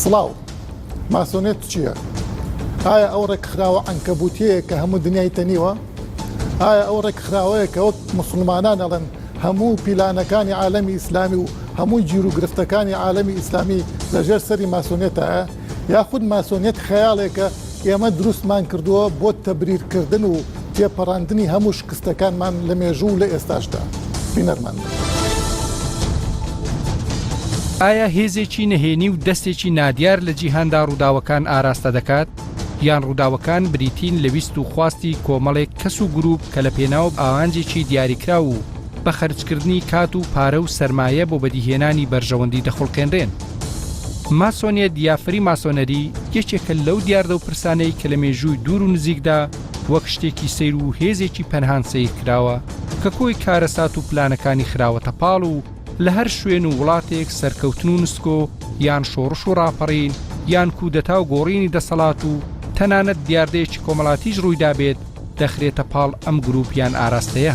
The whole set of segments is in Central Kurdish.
سڵاو ماسۆنێت چییە؟ ئایا ئەو ڕێکخراوە عنکەبوتیەیە کە هەموو دنیای تەنیوە؟ ئایا ئەو ڕێکخراوەیە کە وەک مسلمانان ئەڵێن هەموو پیلانەکانی عالەمی ئیسلامی و هەموو گیر و گرفتەکانی عالەمی ئیسلامی لەژێر سەری ماسۆنێتە؟ یاخود ماسۆنێت خەیاڵێکە ئێمە دروستمان کردووە بۆ تەبریرکردن و تێپەڕاندنی هەموو شکستەکانمان لە مێژوو و لە ئێستاشدا بینەرمان. ئایا هێزێکی نەهێنی و دەستێکی نادیار لە جیهاندا ڕووداوەکان ئاراستە دەکات؟ یان ڕووداوەکان بریتین لە ویست و خواستی کۆمەڵێک کەس و گروپ کە لە پێناو ئاوانجێکی دیاریکرا و بە خەرجکردنی کات و پارە و سەرمایە بۆ بەدیهێنانی بەرژەوەندی دەخڵکێنرێن؟ ماسۆنیەت دیافری ماسۆنەری یەکێکە لەو دیاردە و پرسانەی کە لە مێژووی دوور و نزیکدا وەک شتێکی سیر و هێزێکی پەنهان سیر کراوە کە کۆی کارەسات و پلانەکانی خراوەتە پاڵ و لە هەر شوێن و وڵاتێک سەرکەوتن و نسکۆ یان شۆڕش و ڕاپەڕین یان کودەتا و گۆڕینی دەسەڵات و تەنانەت دیاردەیەکی کۆمەڵاتیش ڕوویدا بێت دەخرێتە پاڵ ئەم گروپیان ئاراستەیە.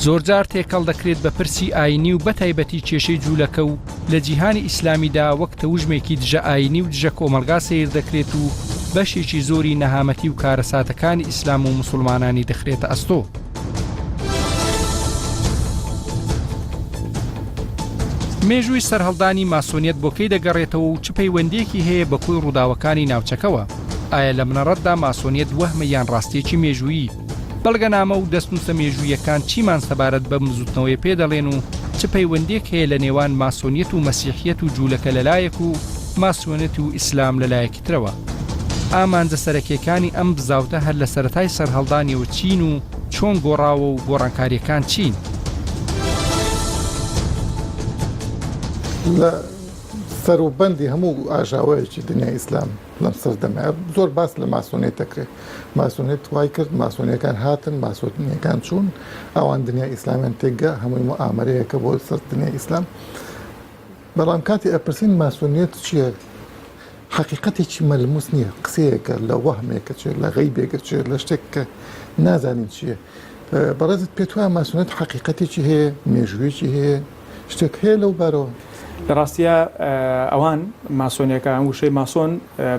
زۆرجار تێکەڵ دەکرێت بە پرسی ئاینی و بەتایبەتی کێشەی جوولەکە و لە جیهانی ئیسلامیدا وەک تەوژمێکی دژە ئاینی و دژە کۆمەلگا سیر دەکرێت و بەشێکی زۆری نەهامەتی و کارەساتەکانی ئیسلام و مسلمانانی دەخرێتە ئەستۆ. مێژووی سەرهەڵدانی ماسۆنیەت بۆکەی دەگەڕێتەوە و چ پەیوەندێکی هەیە بە کۆی ڕووداوەکانی ناوچەکەوە؟ ئایا لە منەڕەتدا ماسۆنیەت وەهمە یان ڕاستێکی مێژوویی؟ بەڵگەنامە و دەستنووسە مێژوویەکان چیمان سەبارەت بە مزوتنەوەی پێدەڵێن و چ پەیوەندێک هەیە لە نێوان ماسۆنیەت و مەسیحیەت و جوولەکە لەلایەک و ماسۆنیەت و ئیسلام لەلایەکی ترەوە؟ ئامانجە سەرەکیەکانی ئەم بزاوتە هەر لە سەرەتای سەرهەڵدانیەوە چین و چۆن گۆڕاوە و گۆڕانکاریەکان چین؟ لە سەروبەندی هەموو ئاژاوەیەکی دنیای ئیسلام لەم سەردەمە زۆر باس لە ماسۆنیەت دەکرێت. ماسۆنیەت وای کرد، ماسۆنیەکان هاتن، ماسۆنیەکان چوون، ئەوان دنیای ئیسلامیان تێگە هەمووی مؤامەرەیەکە بۆ سەر دنیای ئیسلام. بەڵام کاتی ئەپرسین ماسۆنیەت چییە؟ حەقیقەتێکی مەلموس نییە، قسەیەکە لە وەهمێکە چێت لە غەیبێکە چێت لە شتێک کە نازانین چییە. بەڕێزت پێت وایە ماسۆنیەت حەقیقەتێکی هەیە، مێژوویەکی هەیە، شتێک هەیە لەو بارەوە؟ لە ڕاستیە ئەوان ماسۆنیەکان وشەی ماسۆن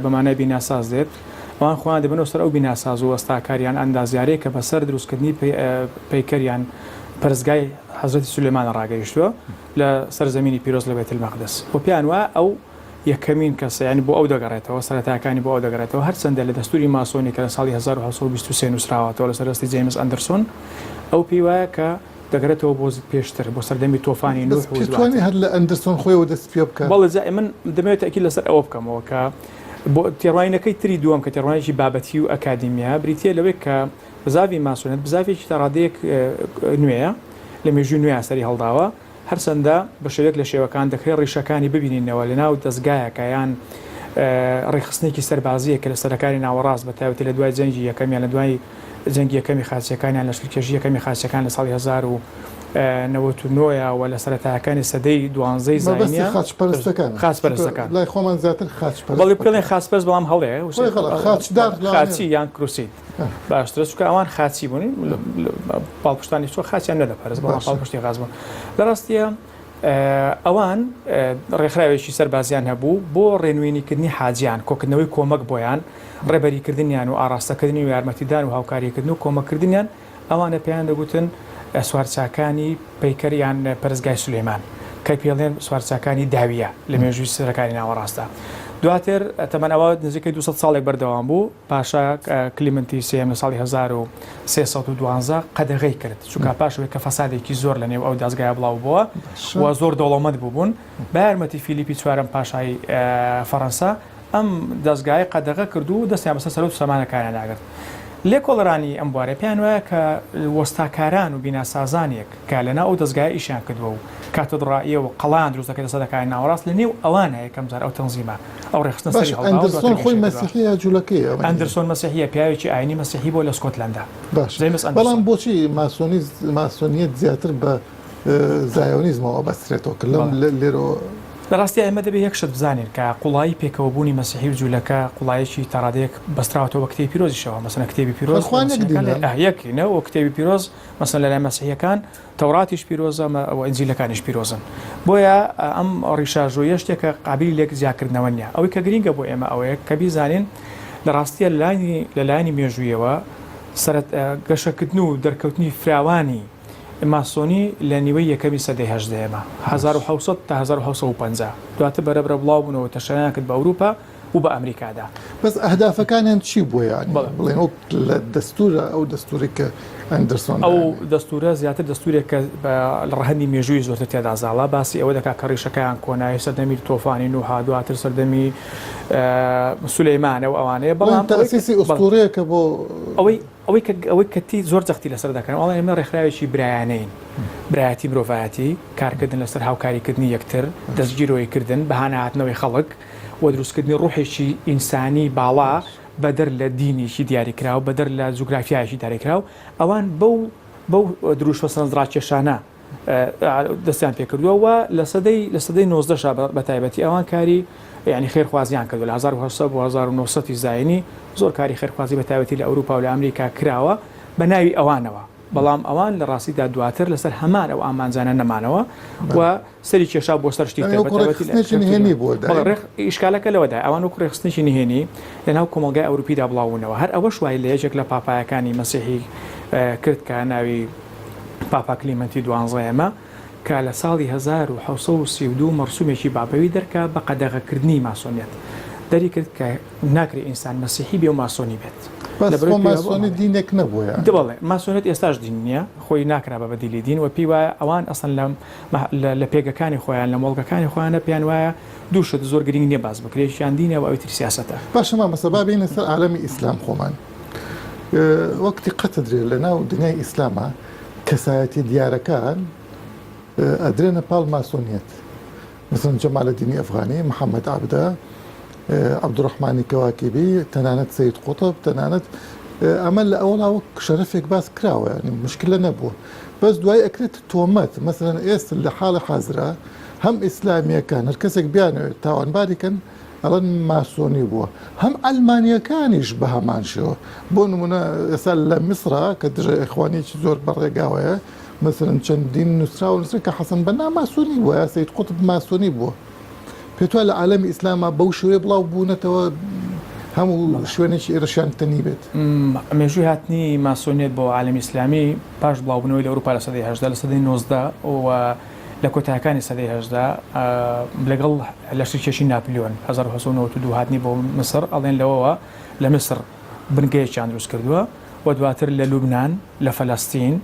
بەمانای بیناساز دێت، ئەوان خۆیان دەبنەوە سەر ئەو بیناساز و وەستاکاریان ئەندازیارەیە کە بەسەر دروستکردنی پەیکەریان پەرستگای حەزرەتی سولێمان ڕاگەیشتووە لە سەرزەمینی پیرۆز لە بەیت المەقدس. بۆ پیان وایە ئەو یەکەمین کەسە، یعنی بۆ ئەو دەگەڕێتەوە، سەرەتاکانی بۆ ئەو دەگەڕێتەوە. هەرچەندە لە دەستوری ماسۆنی کە لە ساڵی 1923 نووسراوەتەوە لە سەرەستی جێمس ئەندرسۆن، ئەو پێی وایە کە دەگرێتەوە بۆ پێشتر بۆ سەردەمی تۆفانی نوح توانی هەر لە ئەندرسۆن خۆیەوە دەست پێ بکات. بەڵێ من دەمەوێت تاکید لەسەر ئەوە بکەمەوە کە بۆ تێڕوانینەکەی تری دووەم کە تێڕوانێکی بابەتی و ئەکادیمیە بریتیە لەوەی کە بزاوی ماسۆنێت بزاوێکی تەڕادەیەک نوێیە لە مێژووی نوێیان سەری هەڵداوە، هەرچەندە بە شێوەیەک لە شێوەکان دەکرێت ڕیشەکانی ببینینەوە لە ناو دەستگایەکە یان ڕێخستنێکی سەربازیە کە لە سەرەکانی ناوەڕاست بە تایبەتی لە دوای جەنگی یەکەمیان لە دوای جەنگی یەکەمی خاچیەکانیان لە شکێژی یەکەمی خاچیەکان لە ساڵی 1990 و لە سەرەتاکانی سەدەی 12 زاینیان خاچپەرستەکان لای خۆمان زیاتر خاچپەرست بەڵێ بڵێن خاچپەرست بەڵام هەڵەیە خاچی یان کروسی باشترە چونکە ئەوان خاچی بوونی پاڵپشتانی چۆ خاچیان نەدەپەرست بەڵام پاڵپشتی غاز بوون. لە ڕاستیە ئەوان ڕێکخراوێکی سەربازیان هەبوو بۆ ڕێنوێنیکردنی حاجیان، کۆکردنەوەی کۆمەک بۆیان، ڕێبەریکردنیان و ئاراستەکردنی و یارمەتیدان و هاوکاریکردن و کۆمەکردنیان. ئەوانە پێیان دەگوتن سوارچاکانی پەیکەریان پەرستگای سولێمان کە پێڵێن سوارچاکانی داویە لە مێژووی سەرەکانی ناوەڕاستە. دواتر تەمەنەوە نزیکەی 200 ساڵێک بەردەوام بوو. پاشا کلیمنتی سێم لە ساڵی 1312 قەدەغەی کرد، چونکە پاشەوەی کە فەسادێکی زۆر لە نێو ئەو دەستگایە بڵاو بووە و زۆر دەوڵەمەند بوون. بە یارمەتی فیلیپی چوارەم پاشای فەڕەنسا ئەم دەستگایە قەدەغە کرد و دەستیان بەسەر سەرۆ سەمانەکانیان ناگرت. لێکۆڵەرانی ئەم بوارە پێیان وایە کە وەستاکاران و بیناسازانێک کە لەناو ئەو دەستگای ئیشیان کردووە و کاتەدڕائیە و قەڵان دروست دەکەێت لە سەرەکانی ناوەڕاست لە نێو ئەوانە یەکەم جار ئەو تەنزیمە ئەو ڕێخستنە سەری ئەندرسۆن خۆی مەسیحیە جوولەکەیە. ئەندرسۆن مەسیحیە پیاوێکی ئاینی مەسیحی بۆ لە سکۆتلەندا. بەڵام بۆچی ماسۆنیەت زیاتر بە زایۆنیزمەوە بەسترێتەوە کە لەم لێرەوە لە ڕاستی ئێمە دەبێت یەکشت بزانین کە قوڵایی پێکەوەبوونی مەسیحی و جوولەکە قوڵایەکی تاڕادەیەک بەستراوەتەوە بە کتێبی پیرۆزیشەوە مەسەڵەن کتێبی پیرۆز یەکینەوە کتێبی پیرۆز مەسەڵەن لە لای مەسیحیەکان تەوراتیش پیرۆزە ئەو ئەنجیلەکانیش پیرۆزن بۆیە ئەم ڕیشاژۆیە شتێکە قابلی لێک زیادکردنەوە نیە ئەوەی کە گرینگە بۆ ئێمە ئەوەیە کە بیزانین لە ڕاستیە لەلایانی مێژوویەوە گەشەکردن و دەرکەوتنی فراوانی ماسۆنی لە نیوەی یەکەمی سەدەی هەژدەیەمە 1970 تا 1950 دواتر بەرەبرە بڵاو بوونەوە تەشەیان کرد بە ئەوروپا و بە ئەمریکادا بەس ئەهدافەکانیان چی بووە یانی بڵێن لە دەستورە ئەو دەستوری کە ئەندرسۆن ئەو دەستورە زیاتر دەستورێک کە لە ڕەهەندی مێژووی زۆرتر تێدا زاڵا باسی ئەوە دەکات کە ڕیشەکەیان کۆنایی سەردەمی تۆفانی نوحا دواتر سەردەمی سولەیمانە و ئەوانەیە بەڵام تەسیسی ئوستورەیەکە بۆ ئەوەی کەتی زۆر جەختی لەسەر دەکەن وڵام ئێمە ڕێکخراوێکی برایانەین برایەتی مرۆڤایەتی کارکردن لەسەر هاوکاریکردنی یەکتر دەستگیرۆیکردن بەهانەهاتنەوەی خەڵک و دروستکردنی ڕوحێکی ئینسانی باڵا بەدەر لە دینیشی دیاریکراوە بەدەر لە جوگرافیایشی دیاریکراوە ئەوان بەو دروشوە سەرنجڕاکێشانە دەستیان پێکردووە لە سەدەی 19 بە تایبەتی ئەوان کاری یعنی خێرخوازیان کردو لە 1970 بۆ 1990 زاینی زۆر کاری خێرخوازی بە تایبەتی لە ئەوروپا و لە ئەمریکا کراوە بە ناوی ئەوانەوە بەڵام ئەوان لە ڕاستیدا دواتر لەسەر هەمان ئەو ئامانجانە نەمانەوە و سەری کێشا بۆ سەر شتی ئیشکالەکە لەوەدا ئەوان و کوڕێخستنیی نهێنی لەناو کۆمەلگای ئەوروپیدا بڵاوبوونەوە هەر ئەوە شوای لە یەکێک لە پاپایەکانی مەسیحی کرد کە ناوی پاپا کلیمەنتی 12 کە لە ساڵی 1932 مەرسومێکی بابەوی دەرکا بە قەدەغەکردنی ماسۆنیەت دەری کرد کە ناکرێت ئینسان مەسیحی بێ و ماسۆنی بێت ماسۆنی دینێک نەبووە دەڵێ ماسۆنێت ئێستاش دین نییە خۆی ناکرا بە بەدیلی دین و پێی وایە ئەوان ئەسڵ لە پێگەکانی خۆیان لە مۆڵگەکانی خۆیانە پێیان وایە دووشت زۆر گرنگ نییە باز بکرێشیان دینە و ئەوی تر سیاسەتە باشەمە مەسەبا بینە سەر عالەمی ئیسلام خۆمان وەکتی قەتە درێ لە ناو دنیای ئیسلامە کەسایەتی دیارەکان ئەدرێنە پاڵ ماسۆنیەت مثلا جەمالەدینی ئەفغانی محەممەد عابدە عەبدوڕەحمانی کەواکیبی تەنانەت سەید قوتب تەنانەت ئەمە لە ئەوڵا وەک شەرەفێک باس کراوە ینی مشکلە نەبووە بەس دوای ئەکرێت تۆمەت مثلا ئێستا لە حاڵە حازرا هەم ئیسلامیەکان هەر کەسێک بیانەوێت تاوانباریکەن ئەڵەن ماسۆنی بووە هەم ئەلمانیەکانیش بە هەمان شێوە بۆ نمونە ئێستا لە میسرا کە دژە ئەخوانیکی زۆر بەڕێگاوەیە مثلا چەندین نووسرا و نووسرا کە حەسەن بەنا ماسۆنی بووە سەید قوتب ماسۆنی بووە پێتوە لە عالەمی ئیسلامە بەو شوێ بڵاو بوونەتەوە هەموو شوێنێکی ئێرەشیان تەنی بێت مێژووی هاتنی ماسۆنیێت بۆ عالەمی ئیسلامی پاش بڵاوبوونەوەی لە ئەوروپا لە سەدەی 19 لە سەدەی 19 و لە کۆتایەکانی سەدەی 19 لەگەڵ لەشتێکی ناپلیۆن 1992 هاتنی بۆ مسر ئەڵێن لەوەوە لە مسر بنگەیەکیان دروست کردووە و دواتر لە لوبنان لە فەلەستین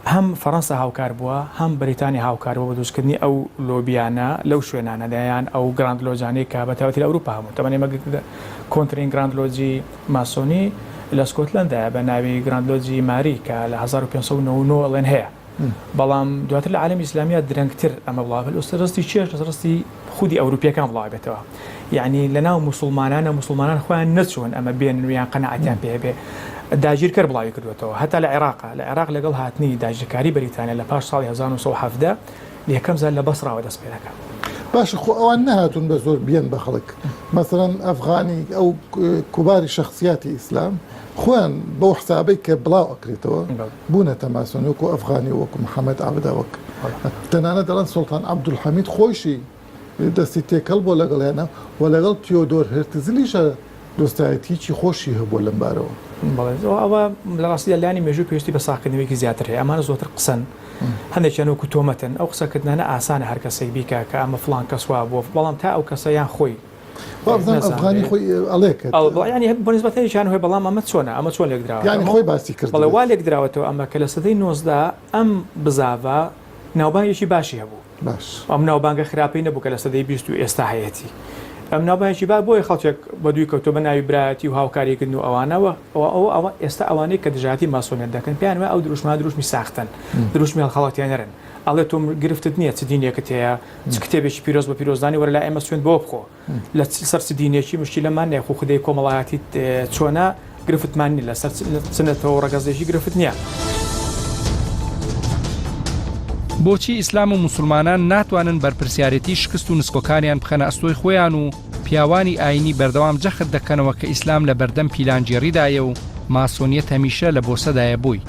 هەم فەڕەنسا هاوکار بووە هەم بریتانی هاوکار بووە بە دروستکردنی ئەو لۆبیانە لەو شوێنانەدایان ئەو گراندلۆجانەی کە بەتاوەتی لە ئەوروپا هەموو تەمەنێمە کۆنترین گراندلۆجی ماسۆنی لە سکۆتلەندە بە ناوی گراندلۆجی ماری کە لە 1599 ئەڵێن هەیە بەڵام دواتر لە عالەمی ئیسلامیە درەنگتر ئەمە بڵاو ڕستی چێش ڕستی خودی ئەوروپیەکان بڵاو بێتەوە یعنی لەناو مسلمانان خۆیان نەچوون ئەمە بێن ویان قەنەعەتیان پێ بێ داگیرکەر بڵاوی کردوێتەوە هەتا لە عێراق لەگەڵ هاتنی داگیرکاری بەریتانیا لە پاش ساڵی 1970 یەکەم زار لە بەسراوە دەست پێ دەکات باش خۆ ئەوان نەهاتون بە زۆر بیان بە خەڵک مثلا ئەفغانی ئەو کوباری شخصیاتی ئیسلام خۆیان بەو حسابەی کە بڵاو ئەکرێتەوە بوونەتە ماسۆنی وەکو ئەفغانی وەکو محەممەد عابدە وەک تەنانە دەڵێن سوڵتان عەبدولحەمید خۆشی دەستی تێکەڵ بۆ لەگەڵیانە و لەگەڵ تیۆدۆر هێرتزلیشە دۆستایەتیی خۆشی هەبووە لەم بارەوە ئەوە لە ڕاستی لەلایانی مێژووی پێویستی بە ساکردنەوەیکی زیاتر هەیە ئەمانە زۆرتر قسەن هەندێکیان وەکو تۆمەتن ئەو قسەکردنانە ئاسانە هەر کەسێک بیکە کە ئەمە فڵان کەسوا بووە بەڵام تا ئەو کەسەیان خۆی ئەفغانی خۆی ئەڵێکرد ینی بە نسبەتەیان هۆی بەڵام ئەمە چۆنە ئەمە چۆن لێک درراوە ینی خۆی باسی کرد بەڵێ وا لێک دراوەتەوە ئەمە کە لە سەدەی 19 ئەم بزاوە ناوبانگێکی باشی هەبوو باش ئەم ناوبانگە خراپەی نەبوو کە لە سەدەی 20 ئێستا هەیەی ئەم ناوبانگێکی با بۆی خەڵکێک بە دووی کەوتۆ بە ناوی برایەتی و هاوکاریکردن و ئەوانەوە ئەوە ئێستا ئەوانەی کە دژاتی ماسۆنیەت دەکەن پێیان وایە ئەو دروشمی ساختن دروشمی هەڵخەڵەتیان نەرن ئەڵێ تۆ گرفتت نییە چ دینێکت هەیە چ کتێبێکی پیرۆز بە پیرۆزدانی وەرە لای ئێمە سوێن بۆ بخۆ لە سەر چ دینێکی مشکلەمان نیە خو خودەی کۆمەڵایەتی چۆنە گرفتمان نیە لەسەر چنێتەوە ڕەگەزێکی گرفت نییە بۆچی ئیسلام و موسڵمانان ناتوانن بەرپرسیارەتی شکست و نسکۆکانیان بخەنە ئەستۆی خۆیان و پیاوانی ئاینی بەردەوام جەخت دەکەنەوە کە ئیسلام لە بەردەم پیلانجێڕیدایە و ماسۆنیەت هەمیشە لە بۆسەدایە بووی.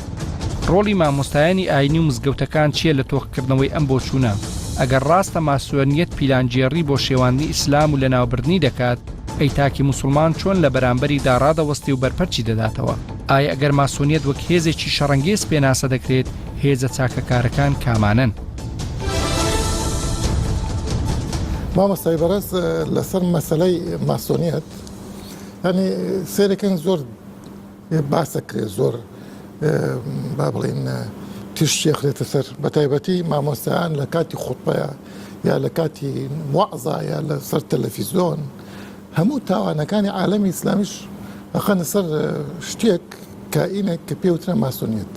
ڕۆڵی مامۆستایانی ئاینی و مزگەوتەکان چییە لە تۆقکردنەوەی ئەم بۆچوونە؟ ئەگەر ڕاستە ماسۆنیەت پیلانجێڕی بۆ شێواندنی ئیسلام و لە ناوبردنی دەکات، ئەی تاکی موسڵمان چۆن لە بەرامبەری داڕادەوەستی و بەرپەرچی دەداتەوە؟ ئایا ئەگەر ماسۆنیەت وەک هێزێکی شەڕەنگێز پێناسە دەکرێت، هێزە چاکەکارەکان کامانن؟ مامۆستای بەڕێز لەسەر مەسەلەی ماسۆنیەت ینی سێرەکەن زۆر باسەکرێت، زۆر با بڵێن تیشتێ خرێتە سەر، بە تایبەتی مامۆستایان لە کاتی خوتبەیە یا لە کاتی موعزە یا لە سەر تەلەڤیزۆن هەموو تاوانەکانی عالەمی ئیسلامیش ئەخەنە سەر شتێک کائینێک کە پێوترە ماسۆنیەت.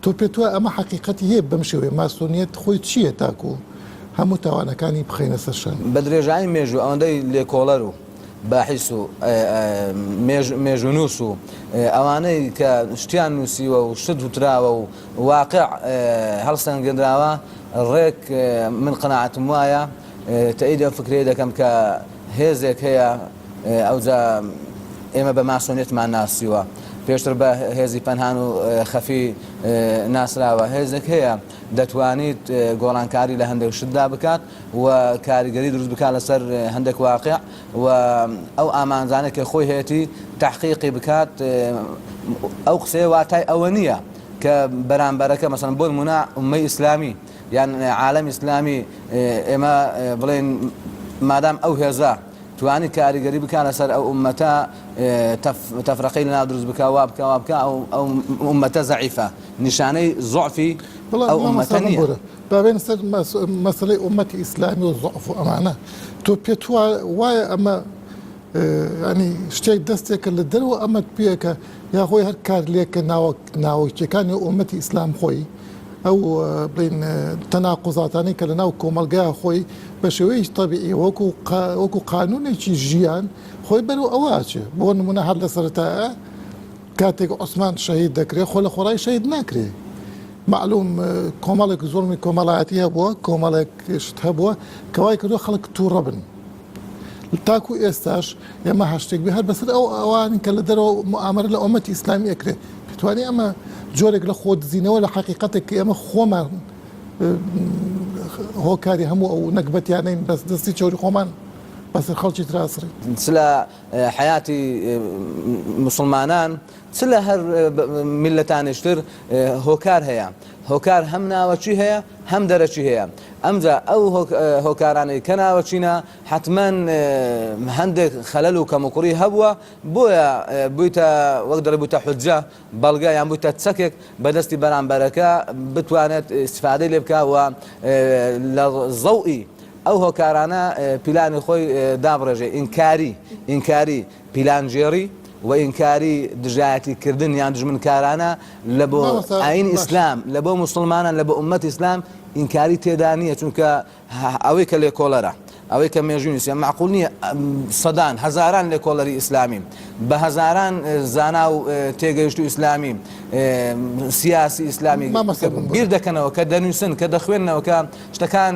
تۆ پێت وایە ئەمە حەقیقەتی هەیە بەم شێوەیە ماسۆنیەت خۆی چییە تاکو هەموو تاوانەکانی بخەینە سەرشان؟ بە درێژایی مێژوو ئەوەندەی لێکۆڵەر و باحیس و مێژونووس و ئەوانەی کە شتیان نووسیوە و شت وتراوە و واقع هەڵسەنگێنراوە ڕێک من قەناعەتم وایە تەئید ئەو فکرەیە دەکەم کە هێزێک هەیە ئەوجا ئێمە بە ماسۆنیەتمان ناسیوە، پێشتر بە هێزی پەنهان و خەفی ناسراوە. هێزێک هەیە دەتوانیت گۆڕانکاری لە هەندێک شتدا بکات و کاریگەری دروست بکات لەسەر هەندێک واقع و ئەو ئامانجانێک کە خۆی هەیەی تحقیقی بکات. ئەو قسەیە واتای ئەوە نییە کە بەرامبەرەکە مەسەڵەن بۆ نمونە ئوممەی ئیسلامی یان عالەمی ئیسلامی ئێمە بڵێن مادام ئەو هێزە توانی کاریگەری بکە لەسەر ئەو ئومەتە تەفرەقەی لەناو دروست بکە وا بکە ئەو ئومەتە زەعیفە، نیشانەی زوعفی ئەو ئومەتە نییە. بابێن سەر مەسەلەی ئومەتی ئیسلامی و زوعف و ئەمانە تۆ پێت وایە ئەمە ینی شتێک دەستێکە لە دەرەوە ئەمەت پێکە یاخۆی هەر کار لێکە ناوەکیەکانی ئومەتی ئیسلام خۆی ئەو بڵین تەناقوزاتانی کە لە ناو کۆمەلگای خۆی بە شێوەیەکی تەبیعی وەکو قانونێکی ژیان خۆی بەرەو ئەوواچێ. بۆ نمونە هەر لە سەرەتایە کاتێک عوسمان شەهید دەکرێت خۆ لە خۆڕای شەهید ناکرێ. معلوم کۆمەڵێک زۆرمی کۆمەڵایەتی هەبووە، کۆمەڵێک شت هەبووە کەوای کردو خەڵک تووڕە بن. تاکو ئێستاش ئێمە هەشتێک بێ هەر بەسەر ئەو ئەوانی کە لە دەرەوە موامەرە لە ئومەتی ئیسلامی ئەکرێ. پێتوانێ ئەمە جۆرێک لە خۆدزینەوە لە حەقیقەتێک کە ئێمە خۆمان هۆکاری هەموو ئەو نەکبەتیانەین بەس دەستی چۆری خۆمان بەسەر خەڵکی تراسڕی چ لە حیاتی موسڵمانان چ لە هەر میلەتانیشتر هۆکار هەیە. هۆکار هەم ناوەچی هەیە هەم دەرەچی هەیە. ئەمجا ئەو هۆکارانەی کە ناوەچینە حتمما هەندێک خەلەل و کەموکوڕی هەبووە، بۆیە بوویتە وەک دەرەبووتە حوجە بەڵگە یان بوویتە چەکێک بەدەستی بەرامبەرەکە بتوانێت ئیستیفادەی لێ بکەوە لە زەوئی ئەو هۆکارانە پیلانی خۆی دابڕێژێ. ئینکاری پیلانجێڕی و ئینکاری دژایەتیکردن یان دژمنکارانە لە بۆ ئاین ئیسلام، لە بۆ موسڵمانان، لە بۆ ئومەت ئیسلام ئینکاری تێدا نییە، چونکە ئەوەی کە لێکۆڵەرە، ئەوەی کە مێژوونیسیە معقول نییە سەدان هەزاران لێکۆڵەری ئیسلامی بە هەزاران زانا و تێگەیشت و ئیسلامی سیاسی ئیسلامی بیر دەکەنەوە کە دەنووسن کە دەخوێنەوە کە شتەکان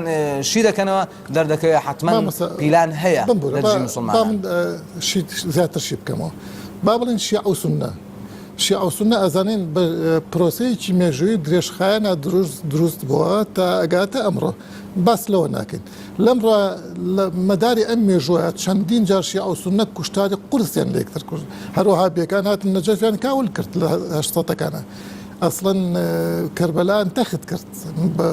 شی دەکەنەوە دەردەکەوێت حتمما پیلان هەیە لە دژی موسڵمانان. زیاتر شی بکەمەوە با بڵێن شیع و سونە. شیع و سونە ئەزانین بە پرۆسەیەکی مێژووی درێژخایەنە دروست بووە تا ئەگاتە ئەمڕۆ باس لەوە ناکەین. لەمڕۆ لە مەداری ئەم مێژووە چەندین جار شیع و سونە کوشتاری قورسیان لە یەکتر کوشت، هەروەها بێکان هاتن نەجەفیان کاول کرد لە هەشتەکانە. ئەسڵەن کەربەلا ئەنتەخت کرد بە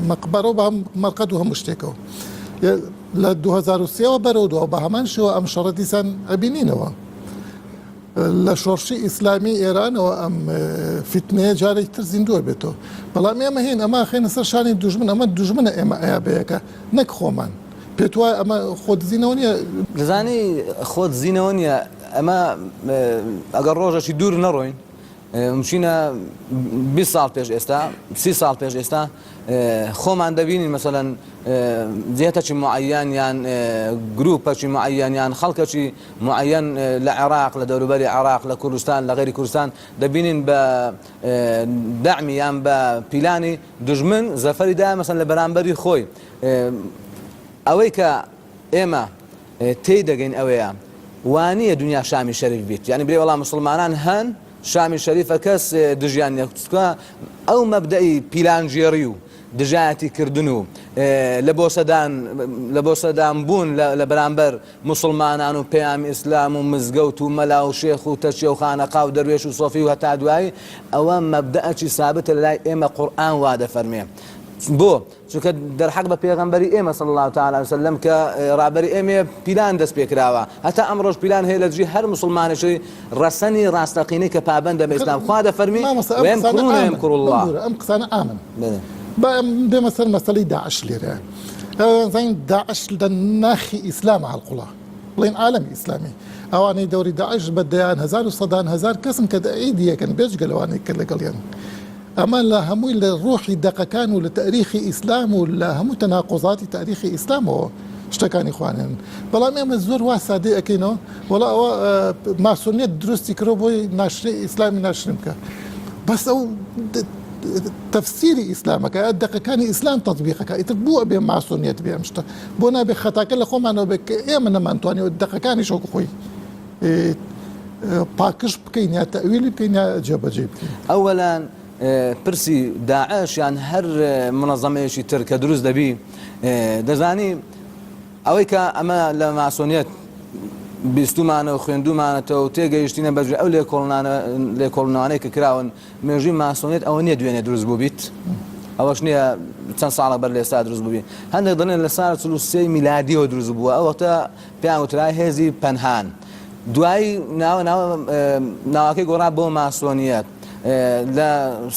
مەقبەرە و بە هەم مەرقەد و هەموو شتێکەوە. لە 2003ەوە بەرەوەدەوە بە هەمان شێوە ئەم شەڕە دیسان ئەبینینەوە. لە شۆڕشی ئیسلامی ئێرانەوە ئەم فتنەیە جارێک تر زیندووە بێتەوە. بەڵام ئێمە هێن ئەمە خێنە سەر شانی دوژمن، ئەمە دوژمنە ئێمە ئەیابەیەکە نەک خۆمان. پێت وایە ئەمە خۆدزینەوە نیە؟ دەزانی خۆدزینەوە نییە. ئەمە ئەگەر ڕۆژێکی دوور نەڕۆین مشینە 20 ساڵ پێش ئێستا 30 ساڵ پێش ئێستا خۆمان دەبینین مەسەڵەن جێتەکی معەیەن یان گروپەکی معەیەن یان خەڵکەکی معەیەن لە عێراق لە دەوروبەری عێراق لە کوردستان لە غەیری کوردستان دەبینین بە دەعمی یان بە پیلانی دژمن زەفەری دا مەسەڵەن لە بەرامبەری خۆی ئەوەی کە ئێمە تێی دەگەین ئەوەیە وانییە دنیا شامی شەریف بیت یعنی بێ وەڵام مسلمانان هەن شامی شەریفە کەس دژیان نێکوتکە ئەو مەبدەئی پیلانژێڕی و دژایەتی کردن و لە بۆ سەدان بوون لە بەرامبەر مسلمانان و پەیامی ئیسلام و مزگەوت و مەلا و شێخ و تەچێ و خانەقا و دەروێش و سۆفی و هەتا دوایی ئەوە مەبدەئەکی سابتە لە لای ئێمە قورئان وا دەفەرمێ بۆ چونکە دەرحەق بە پێغەمبەری ئێمە صلی الله تعالی علیه وسلم کە ڕابەری ئێمە پیلان دەست پێ کراوە هەتا ئەمڕۆژ پیلان هەیە لە دژی هەر مسلمانێکی ڕەسەنی ڕاستەقینەی کە پابەندە بە ئیسلام خوا دەفەرمی وەیەمکورون وەیەمکور الله ئەم قسانە ئامن بێمە سەر مەسەلەی داعش لێرە زین داعش لە ناخی ئیسلام هەڵقوڵە بڵێن عالەمی ئیسلامی ئەوانەی دەوری داعش بە دەیان هەزار و سەدان هەزار کەسن کە ئیدیەکەن بێجگە لەوانەی کرد لەگەڵیان ئەمە لە هەمووی لە ڕۆحی دەقەکان و لە تاریخی ئیسلام و لە هەموو تەناقوزاتی تاریخی ئیسلامەوە شتەکانی خوانن بەڵام ئێمە زۆر وا سادەی ئەەکەینەوە وەڵا ئەوە ماسۆنیەت دروستی کرۆ بۆی ناشری ئیسلامی ناشرم بکە بەس ئەو تەفسیری ئیسلامەکە دەقەکانی ئیسلام تەطبیقەکە ئیتر بووە بێ ماسۆنیەت بێ ئەم شتە بۆ نابێ خەتاکە لە خۆمانەوە بێ کە ئێمە نەمانتوانێت دەقەکانی شەوک خۆی پاکش بکەین یا تەویلی بکەین یا جێبەجێ بکەین ئەوەلان پرسی داعش یان هەر منەظەمەیەکی تر کە دروست دەبی دەزانی ئەوەی کە ئەمە لە ماسۆنیەت بیستومانە و خوێندومانەتەوە و تێگەیشتینە بەجێ ئەو لێکۆڵنەوانەی کە کراون مێژووی ماسۆنیەت ئەوە نییە دوێنێ دروست بوو بیت ئەوەش نییە چەند ساڵە بەر لێستا دروست بووبی هەندێک دەڵێن لە ساڵ 43 میلادیەوە دروست بووە ئەو وەختە پێیان وترای هێزی پەنهان دوایی ناوەکەی گۆڕا بۆ ماسۆنیەت لە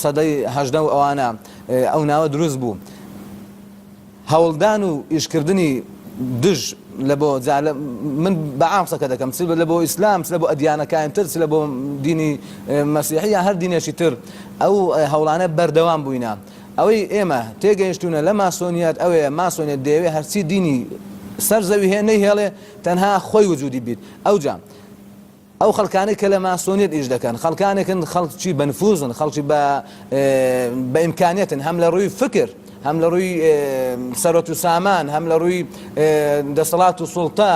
سەدەی هەژدە و ئەوانە ئەو ناوە دروست بوو هەوڵدان و ئیشکردنی دژ لە بۆ من بەعام قسەکە دەکەم چ لە بۆ ئیسلام چ لە بۆ ئەدیانەکان تر چ لە بۆ دینی مەسیحی یان هەر دینێکی تر ئەو هەوڵانە بەردەوام بووینە ئەوەی ئێمە تێگەیشتونە لە ماسۆنیەت ئەوەیە ماسۆنیەت دەیەوێت هەرچی دینی سەر زەوی هەیە نەیهێڵێ تەنها خۆی وجودی بیت ئەوجا ئەو خەڵکانێک کە لە ماسۆنیەت ئیش دەکەن خەڵکانێکن خەڵکی بەنفوزن خەڵکی بە ئیمکانیەتن هەم لە ڕووی فکر هەم لە ڕووی سەرۆت و سامان هەم لە ڕووی دەسەڵات و سوڵتا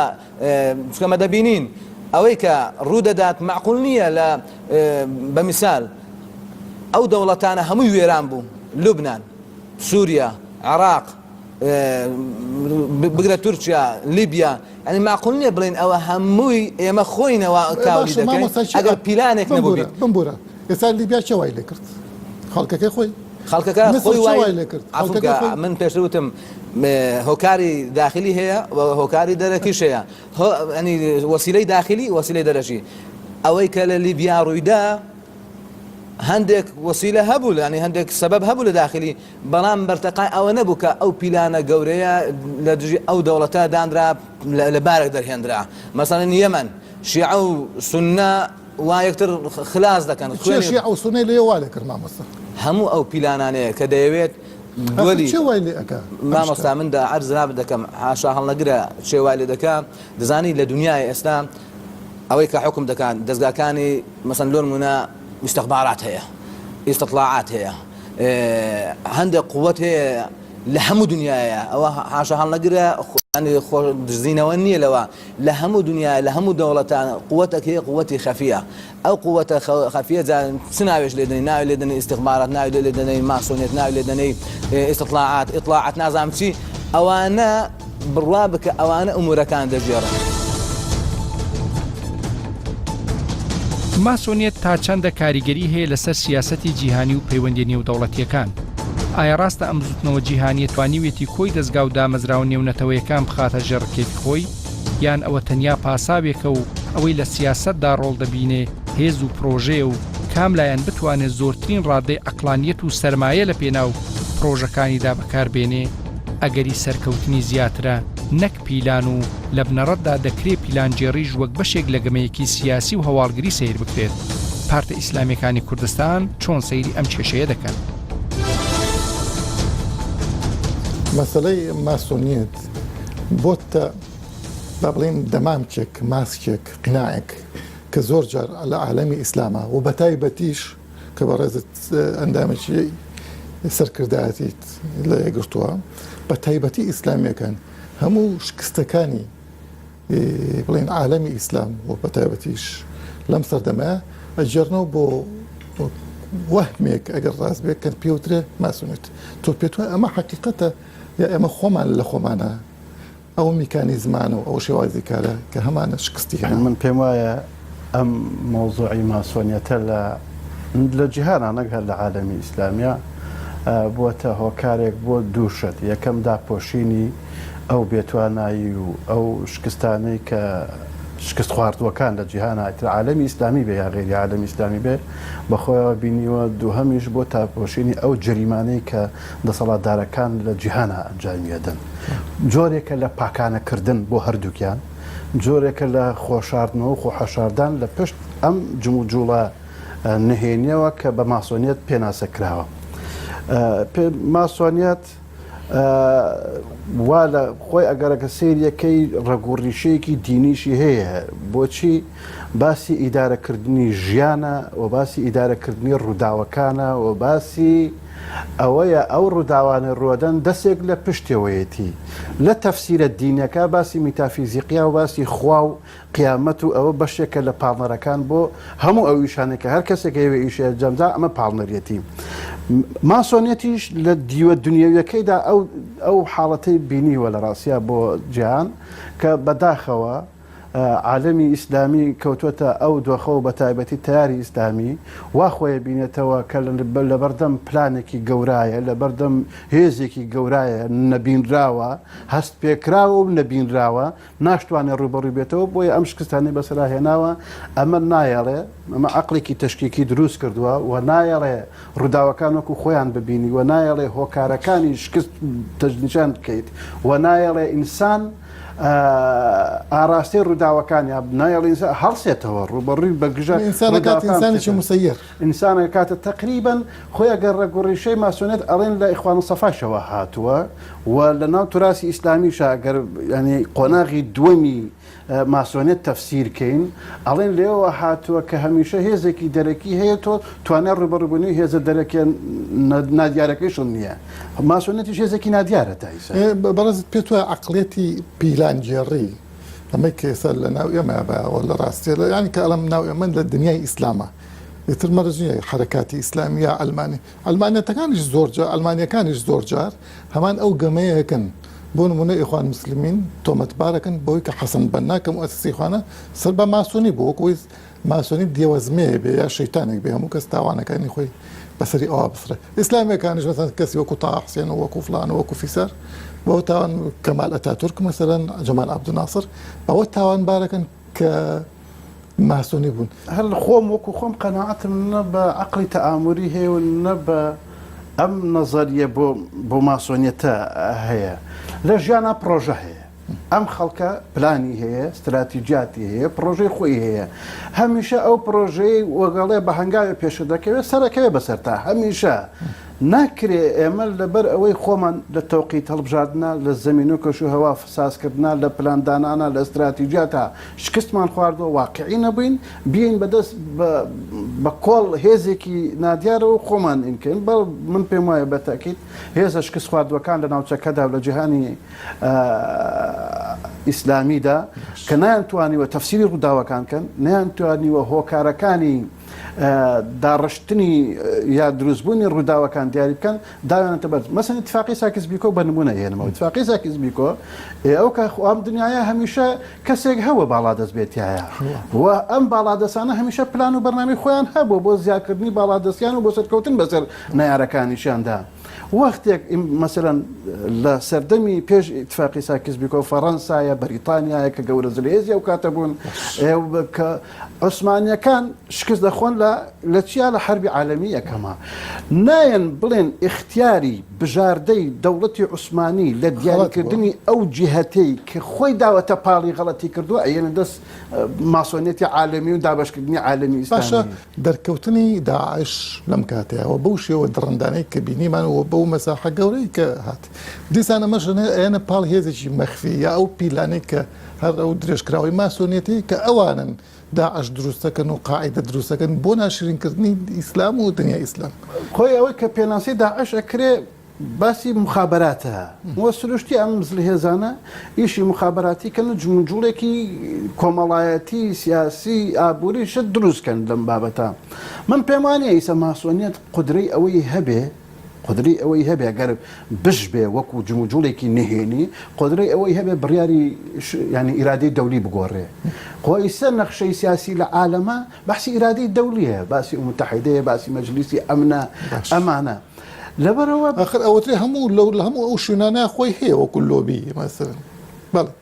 چکەمە دەبینین ئەوەی کە ڕوودەدات معقول نییە لە بە میسال ئەو دەوڵەتانە هەمووی وێران بوو لوبنان سووریا عێراق بگرە تورکیا لیبیا ئەنی معقول نییە بڵێن ئەوە هەمووی ئێمە خۆینەوە کاوی دەکەین ئەگەر پیلانێک نەبوو بیت بمبورە ئێستا لیبیا چه وای لێ کرد خەڵکەکەی خۆی خەڵکەکە خۆی وای لێ کرد من پێشتر وتم هۆکاری داخلی هەیە و هۆکاری دەرەکیش هەیە ئەنی وەسیلەی داخلی وەسیلەی دەرەشی ئەوەی کە لە لیبیا ڕوویدا هەندێک وەسیلە هەبوو ینی هەندێک سەبەب هەبوو لە داخلی بەڵام بەرتەقای ئەوە نەبوو کە ئەو پیلانە گەورەیە لە دژی ئەو دەوڵەتە دانرا لە بارێک دەرهێنرا مەسەڵەن یەمەن شیعە و سونە وا یەکتر خلاص دەکەن شیعە و سونەی لێ وا لێ کرد مامۆستا هەموو ئەو پیلانانەیە کە دەیەوێت دووەلی مامۆستا من دا عەرز دەکەم حاشا هەڵنەگرە چێ وای لێ دەکەم دەزانی لە دنیای ئێستا ئەوەی کە حکم دەکەن دەستگاکانی مەسەن لۆ نمونە استخبارات هەیە ئیستطلاعات هەیە هەندێک قووەت هەیە لە هەموو دنیاە ئەوە حاشا هەڵنەگرە دزینەوە نییە لەوە لە هەموو دنیا لە هەموو دەوڵەتان قووەتێک هەیە قووەتی خەفیە ئەو قووەتە خەفیە چ ناوێش لێ دەنی ناوی لێ دەنی استخبارات ناوی لێ دەنەی ماسۆنیەت ناوی لێ دەنەی ئیستطلاعات ئیطلاعات نازانم چی ئەوانە بڕوا بکە ئەوانە ئومورەکان دەژێڕن ماسۆنیەت تا چەندە کاریگەری هەیە لەسەر سیاسەتی جیهانی و پەیوەندی نێودەوڵەتیەکان ئایا ڕاستە ئەم زوتنەوە جیهانیە توانیوێتی کۆی دەستگا و دامەزراوە نێونەتەوەیەکان بخاتە ژێڕکێتی خۆی یان ئەوە تەنیا پاساوێکە و ئەوەی لە سیاسەتدا ڕۆڵ دەبینێ هێز و پرۆژێ و کام لایەن بتوانێت زۆرترین ڕادەی عەقلانیەت و سەرمایە لە پێناو پرۆژەکانیدا بەکاربێنێ ئەگەری سەرکەوتنی زیاترە نەک پیلان و لە بنەڕەتدا دەکرێت پیلانجێڕیش وەک بەشێک لە گەمەیەکی سیاسی و هەواڵگری سیر بکرێت پارتە ئیسلامیەکانی کوردستان چۆن سەیری ئەم کێشەیە دەکەن. مەسەلەی ماسۆنیەت بۆتە با بڵێن دەمامچێک ماسکێک قناعێک کە زۆر جار لە عالەمی ئیسلامە و بە تایبەتیش کە بە ڕێزت ئەندامێکی سەرکردایەتیت لە یەگرتووە بە تایبەتی ئیسلامیەکان هەموو شکستەکانی بڵێن عالەمی ئیسلام و بە تایبەتیش لەم سەردەمە ئەجێڕنەوە بۆ وەهمێک ئەگەر ڕاست بێت کە پێوترێ ماسۆنیت تۆ پێت وایە ئەمە حەقیقەتە یا ئێمە خۆمان لە خۆمانە ئەو میکانیزمانە و ئەو شێوازی کارە کە هەمانە شکستی هەن. من پێم وایە ئەم مۆزوعی ماسۆنیەتە لە جیهانە نەک هەر لە عالەمی ئیسلامیە بووەتە هۆکارێک بۆ دووشت یەکەم داپۆشینی ئەو بێتوانایی و ئەو شکستانەی کە شکست خواردوەکان لە جیهانە عالەمی ئیسلامی بێ یا غێری عالەمی ئیسلامی بێ بەخۆیەوە بینیوە دووهەمیش بۆ تاپۆشینی ئەو جەریمانەی کە دەسەڵاتدارەکان لە جیهانە ئەنجامیەدەن جۆرێکە لە پاکانەکردن بۆ هەردووکیان جۆرێکە لە خۆشاردنەوە و خۆحەشاردان لە پشت ئەم جوڵە نهێنیەوە کە بە ماسۆنیەت پێناسەکراوە. ماسۆنیەت وا لە خۆی ئەگەرەکە سیریەکەی ڕێگوڕیشەیەکی دینیشی هەیە بۆچی باسی ئیدارەکردنی ژیانە و باسی ئیدارەکردنی ڕووداوەکانە و باسی ئەوەیە ئەو ڕووداوانە ڕۆدەن دەستێک لە پشتەوەیەتی لە تەفسیرە دینەکە باسی میتافیزیقیا و باسی خوا و قیامەت و ئەوە بەشێکە لە پاڵنەرەکان بۆ هەموو ئەو ئیشانێکە هەر کەسێکە ئێوە ئیشەیە جەمدا ئەمە پاڵنەرەتی. ماسۆنیەتیش لە دیوە دنیاویەکەیدا ئەو حاڵەتەی بینیوە لە ڕاستیا بۆ جیهان کە بەداخەوە عالەمی ئیسلامی کەوتوتە ئەو دۆخە و بە تایبەتی تیاری ئیسلامی وا خۆیە بینێتەوە کە لە بەردەم پلانێکی گەورایە لە بەردەم هێزێکی گەورایە نەبینراوە هەست پێکراوە و نەبینراوە ناشتوانێت ڕوبەڕووی بێتەوە بۆیە ئەم شکستانەی بەسەراهێناوە ئەمە نایەڵێ ئەمە عەقڵێکی تەشکیکی دروست کردووە و نایەڵێ ڕووداوەکان وەکو خۆیان ببینی و نایەڵێ هۆکارەکانی شکست تەجنیشان بکەیت و نایەڵێ ئینسان ئاراستەی ڕووداوەکانی نایەڵی هەڵسێتەوە ڕوبەڕووی بەگژە ئینسانێکی مسەیر ئینسانە کاتە تقریبن خۆی ئەگەر ڕێگوڕیشەی ماسۆنێت ئەڵێن لە ئیخوان سەفاشەوە هاتووە و لە ناو توراسی ئیسلامیشە ئەگەر ینی قۆناغی دووەمی ماسۆنێت تەفسیرکەین ئەڵێن لێەوە هاتووە کە هەمیشە هێزێکی دەرەکی هەیە تۆ توانێت ڕوبەڕووبوونی هێزە دەرەکی نادیارەکەیشون نییە ماسۆنێتیش هێزێکی نادیارە تایسە بەڕێزت پێت وایە عەقڵێتی پیلانجێڕی ئەمە کێسە لە ناو ئێمە بەوە لە ڕاستیە لە ینی کە ئەڵم ناو ئێمە لە دنیای ئیسلامە ئێتر مەرج نییە حرەکاتی ئیسلامیە ئەلمانیەتەکانیش زۆرجار ئەلمانیەکانیش زۆر جار هەمان ئەو گەمەیەکەن بۆ نمونە ئیخوان مسلمین تۆمەتبارەکەن بۆی کە حەسەن بەنا کە مؤسسی خوانە سەر بە ماسۆنی بۆ وەکوی ماسۆنی دێوەزمەیە بێ یا شەیتانێک بێ هەموو کەس تاوانەکانی خۆی بەسەری ئەوە بفرە ئیسلامیەکانیش مەسەن کەسی وەکو تاها حوسێن و وەکو فڵان و وەکو فیسەر بۆ تاوان کەمال ئەتاتورک مەسەلەن جەمال عەبدوناسر ئەوە تاوانبارەکەن کە ماسۆنی بوون هەر خۆم وەکو خۆم قەناعەتم نە بە عەقڵی تەئاموری هەیە و نە بە ئەم نەزەریە بۆ ماسۆنیەتە هەیە لە ژیانە پرۆژە هەیە ئەم خەڵکە پلانی هەیە استراتیجیاتی هەیە پرۆژەی خۆی هەیە هەمیشە ئەو پرۆژەی وەگەڵێ بە هەنگاوی پێشە دەکەوێت سەرەکەوێت بەسەرتا هەمیشە ناکرێ ئێمە لەبەر ئەوەی خۆمان لە تەوقیت هەڵبژاردنە لە زەمین و کەش و هەوا فساسکردنا لە پلاندانانە لە استراتیجیاتە شکستمان خواردەوە واقعی نەبووین بین بەدەست بە کۆڵ هێزێکی نادیارەوە خۆمان ئینکەین بەڵ من پێم وایە بەتاکیت هێزە شکست خواردوەکان لە ناوچەکەدا لە جیهانی ئیسلامیدا کە نایانتوانیوە تەفسیری ڕووداوەکان کەن نەیانتوانیوە هۆکارەکانی داڕشتنی یا دروستبوونی ڕووداوەکان دیاری بکەن داوێنێتە بەرز مەسەن اتفاقی ساکس بیکۆ بە نمونە هێنمەوە اتفاقی ساکس بیکۆ ئەو کە ئەم دنیاە هەمیشە کەسێک هەوە باڵا دەست بێتیایە و ئەم باڵادەسانە هەمیشە پلان و بەرنامی خۆیان هەبوو بۆ زیادکردنی باڵادەستیان و بۆ سەرکەوتن بەسەر نەیارەکانیشاندا وەختێک مەسەرەن لە سەردەمی پێش ئیتفاقی ساکس بیکۆ فەڕەنسایە بەریتانیایە کە گەورە زلێزیە و کاتە بوون کە عوسمانیەکان شکست دەخۆن لە چیا لە حربی عالەمی یەکەمە نایەن بڵێن اختیاری بژاردەی دەوڵەتی عوسمانی لە دیاریکردنی ئەو جیهەتەی کە خۆی داوەتە پاڵی غەڵەتی کردووە ئەیەنە دەست ماسۆنێتی عالەمی و دابشکردنی عالەمی باشە دەرکەوتنی داعش لەم کاتەیەوە بەو شێوە دڕندانەی کە بینیمانەوە بەو مەساحە گەورەی کە هات دیسانە مەژنە ئەیەنە پاڵ هێزێکی مەخفی یا ئەو پیلانەی کە هەر ئەو درێژکراوی ماسۆنێتی کە ئەوانن داعش دروستەکەن و قاعدە دروستەکەن بۆ ناشرینکردنی ئیسلام و دنیای ئیسلام خۆی ئەوەی کە پێناسی داعش ئەکرێ باسی مخابراتە وە سروشتی ئەم مزل هێزانە ئیشی مخابراتی کەن جوڵێکی کۆمەڵایەتی سیاسی ئابووریشە دروستکەن لەم بابەتە من پێم وانە ئیسە ماسۆنیەت قدرەی ئەوەی هەبێ قدرەی ئەوەی هەبێ گەر بش بێ وەکو جموجوڵێکی نهێنی قدرەی ئەوەی هەبێ بڕیاری ینی ئیرادەی دەولی بگۆڕێ خۆی سەر نەخشەی سیاسی لە عالەمە باسی ئیرادەی دەولیە باسی متحیدەیە باسی مەجلیسی ئەمنە ئەمانە لەبەرەوە ئەخر ئەوەترێ هەموو لە هەموو ئەو شوێنانە خۆی هەیە وەکو لۆبی مەسەرن بەڵێ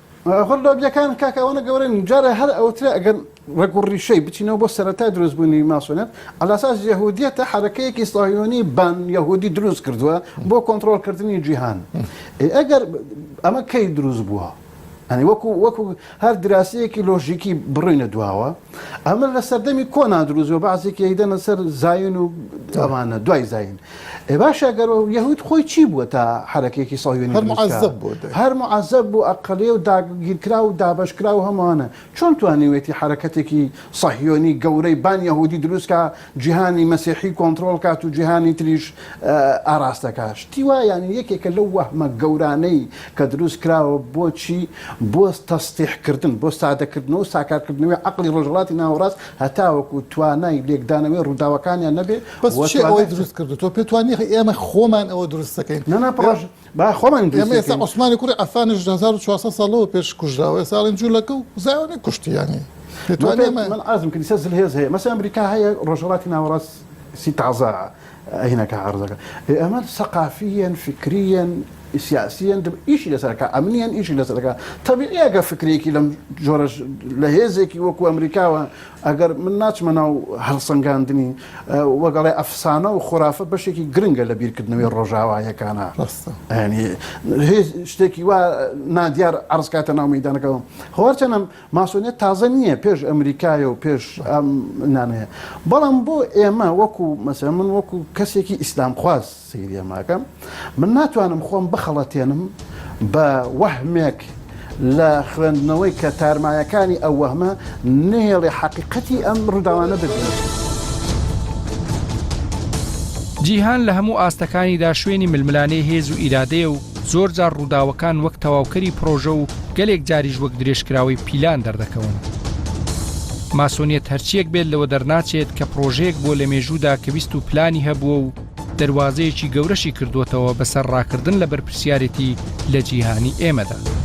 خۆ لۆبیەکان کاکەوەنە گەورەن جارە هەر ئەوترێ ئەگەر ڕێگوڕیشەی بچینەوە بۆ سەرەتا دروستبوونی ماسۆنێت ئەلاساس یەهودیەتە حرەکەیەکی ساهیۆنی بان یەهودی دروست کردووە بۆ کۆنتڕۆڵکردنی جیهان ئەگەر ئەمە کەی دروست بووە ئەنی وەکو هەر دراسەیەکی لۆژیکی بڕینە دواوە ئەمە لە سەردەمی کۆنا دروستەوە بەعزێکی هەیدەنە سەر زاین و ئەمانە دوای زاین باشە گەرەوە یەهود خۆی چی بووە تا حرەکێکی ساهیۆنی هەر معەزەب بوو ئەقەلێ و داگیرکرا و دابەشکرا و هەموانە چۆن توانیوێتی حرەکەتێکی ساهیۆنی گەورەی بان یەهودی دروستکە جیهانی مەسیحی کۆنتڕۆڵ کات و جیهانی تریش ئاراستەکەش تیوا یانی یەکێکە لەو وەهمە گەورانەی کە دروست کراوە بۆچی بۆ تەستیحکردن بۆ سادەکردنەوە و ساکارکردنەوەی عەقڵی ڕۆژهەڵاتی ناوەڕاست هەتاوەکو توانای لێکدانەوەی ڕووداوەکانیان نەبێ ئەوەی دروست کردو تۆ پێتوانی ئێمە خۆمان ئەوە دروستەکەین نەپڕۆژ با خۆمان ئێستا عوسمانی کوڕی ئەفانش 1400 ساڵەوە پێش کوژراوە ساڵی جوولەکە و زایۆنی کوشتیانی من ئازم کردی سەر زلهێز هەیە مەسەڵەن ئەمریکا هەیە ڕۆژهەڵاتی ناوەڕاست سی تازە هینەکە عەرزەکە ئەمە سەقافیەن فکریەن سیاسیەن ئیشی لەسەرەکە ئەمنیان ئیشی لەسەرەکە تەبیعی ئەگەر فکرێکی لەم جۆرە لە هێزێکی وەکو ئەمریکاوە ئەگەر من ناچمە ناو هەڵسەنگاندنی وەگەڵێ ئەفسانە و خۆرافە بەشێکی گرنگە لە بیرکردنەوەی ڕۆژاوایەکانە ینی شتێکی وا نادیار عەرزکاتە ناو مەیدانەکەەوە هەوارچەنە ماسۆنیەت تازە نییە پێش ئەمریکایە و پێش ئەم نانەیە بەڵام بۆ ئێمە وەکو مەسەڵەن من وەکو کەسێکی ئیسلام خواست سەیری ئەماکەم من ناتوانم خۆم بخەڵەتێنم بە وەهمێک لە خوێندنەوەی کە تارمایەکانی ئەو وەهمە نێڵێ حەقیقەتی ئەم ڕووداوانە ببینێت. جیهان لە هەموو ئاستەکانیدا شوێنی ململانەی هێز و ئیرادەیە و زۆر جار ڕووداوەکان وەک تەواوکەری پرۆژە و گەلێک جاریش وەک درێژکراوی پیلان دەردەکەون. ماسۆنیەت هەرچیەک بێت لەوە دەرناچێت کە پرۆژەیەک بۆ لە مێژوودا کە ویست و پلانی هەبووە و دەواازەیەکی گەورەشی کردووەتەوە بەسەر ڕاکردن لە بەرپرسیارەتی لە جیهانی ئێمەدا.